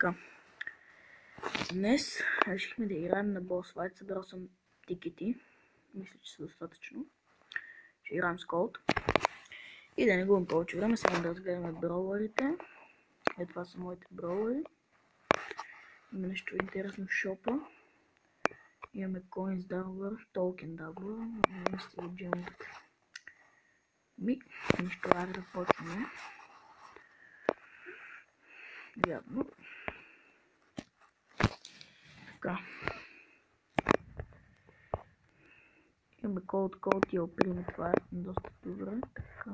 Така. Днес решихме да играем на Boss Fight. Събрал съм тикети. Мисля, че са достатъчно. Ще играем с Colt. И да не губим повече време, сега да разгледаме броулерите. Това са моите броулери. Има нещо интересно в шопа. Имаме Coins Doubler, Token Doubler. Имаме стига джемовете. Нищо, айде да почваме. Явно. Така. Имаме Colt и оприм, това е доста добре. Така.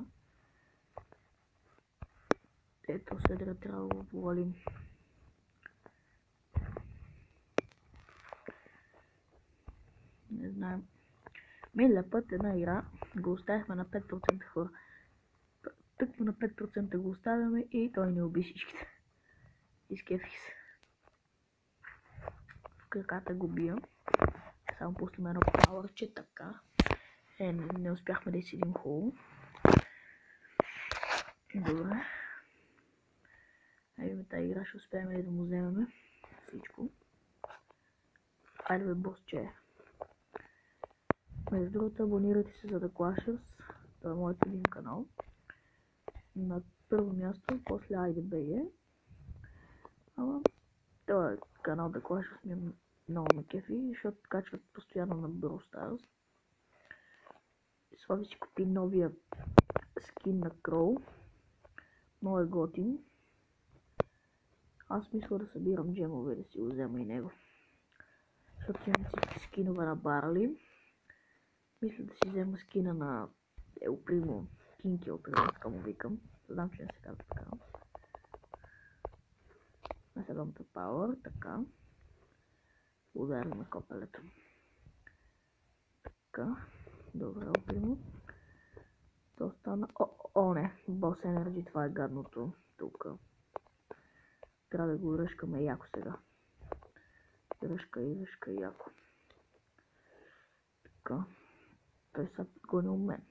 Ето седра трябва да го повалим. Не знаем. Миналия път една игра го оставихме на 5% хора. Тъкмо на 5% го оставяме и той не уби всичките. Изкефих се. В краката го бия. Само пуснем едно пауърче, така. Не успяхме да изсидим хубаво. Добре. Айде тази игра ще успеем ли да му вземем всичко. Айде бе, босче. Между другото, абонирайте се за The Clashers. Това е моят един канал. На първо място, после IDBG. Ама този канал The Clashers ми е много ме кефи, защото качват постоянно на Brawl Stars. Слави си купи новия скин на Crow. Много е готин. Аз мисля да събирам джемове да си го взема и него. Защото имам всички скинове на Барли. Мисля да си взема скина на El Primo, Kinky El Primo, така му викам. Знам, че не се казва така. На седомата Power, така. Ударим на копелето. Така. Добре, El Primo. То стана... О, не! Boss Energy, това е гадното тук. Трябва да го ръшкаме яко сега. Ръшка яко. Така. Той са гонил мен.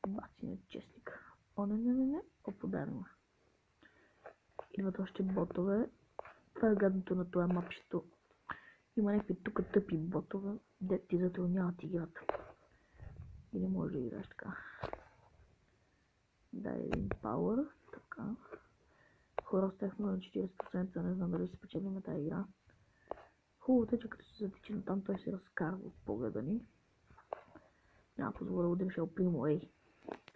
Баци на честник. О, не. Подарим. Идват още ботове. Това е гадното на това мапчето. Има някакви тук тъпи ботове, де ти затрудняват играта. И не може да играеш така. Дай един пауър. Така. Хора оставихме на 40%, не знам дали ще спечелим тази игра. Хубавото е, че като се затичи там, той се разкарва от погледа ни. Няма позволя да удриш El Primo, ей.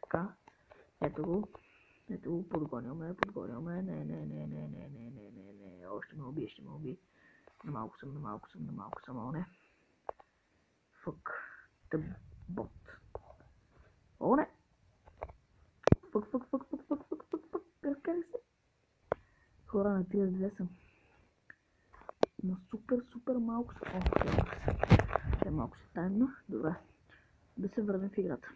Така. Ето го, подгоняме. Не. Още ме уби. Намалко съм, о не. Fuck. The bot. О не. Fuck. Разкарах се. Хора, на 32 съм. На супер малко съм. Ще малко се таймна. Добре. Да се върнем в играта.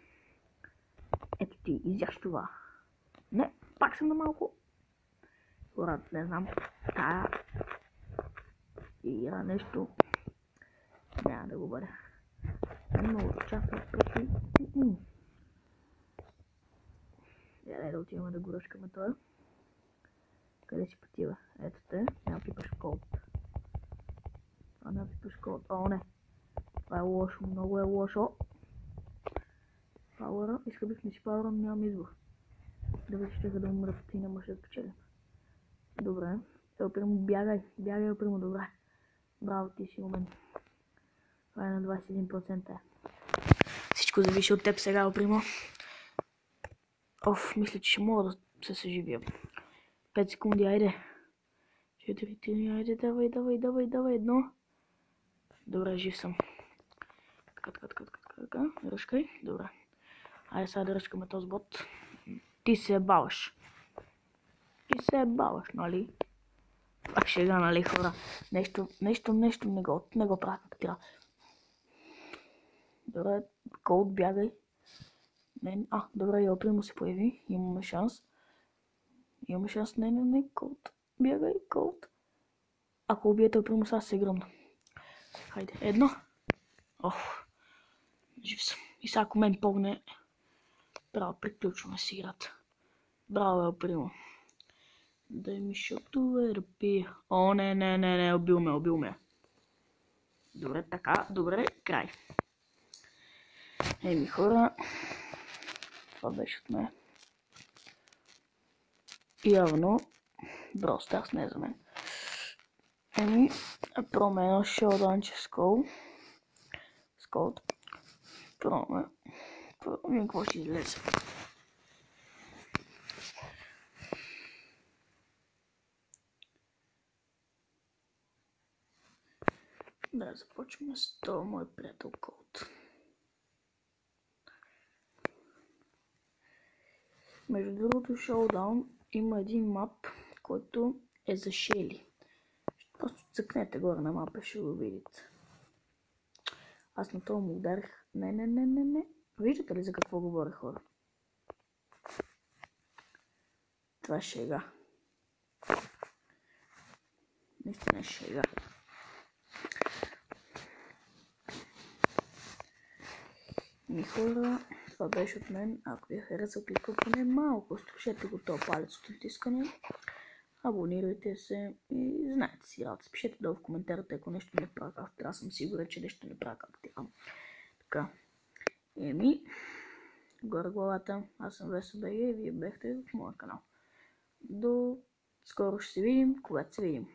Ето ти, изящ това. Не, пак съм на малко. Хора, не знам. Тая игра нещо. Няма да го бъде. Много часто пъти. Да отиваме да го ръшкаме това. Къде си пътива? Ето те. Няма пипаш Colt. О, не. Това е лошо. Много е лошо. Пауъра. Изхъбих ми си пауъра, но нямам избор. Да ви ще да умрат и не може да спечелим. Добре. El Primo, бягай. El Primo, добре. Браво, ти си умен. Това е на 21%. Всичко зависи от теб сега, El Primo. Мисля, че ще мога да се съживя. 5 секунди, айде. 4, 3, айде, давай, едно. Добре, жив съм. Така, ръшкай, добре. Айде сега да ръшкаме този бот. Ти се баваш, нали? Пак ще игра, нали, хора? Нещо не го правя как трябва. Добре, Colt, бягай. Добре, El Primo се появи. Имаме шанс. Не, Colt. Бягай, Colt. Ако убиете El Primo, сега се гръмна. Хайде, едно. Жив съм. И сега ако мен погне, право, приключваме с играта. Браво, El Primo. Дай ми шотове да пия. О, не, убил ме. Добре, така, добре, край. Еми хора, това беше от мен. Явно, Brawl Stars не е за мен. Еми, пробваме едно шоуданче с Cold. Пробваме. Видим какво ще излезе. Да, започваме с това мой приятел Cold. Между другото, Showdown има един мап, който е за Шели. Просто цъкнете горе на мапа, ще го видите. Аз на това му ударих. Не. Виждате ли за какво говоря, хора? Това е шега. Наистина е шега. Ми хора, това беше от мен. Ако ви хареса, кликва поне малко. Струшете го този палец от натискане. Абонирайте се и знаете си работа. Пишете долу в коментарите, ако нещо не правя както трябва. Съм сигурен, че нещо не правя както трябва. Така. Еми, горе главата. Аз съм Весо.bg и вие бехте в моя канал. До скоро ще се видим, когато се видим.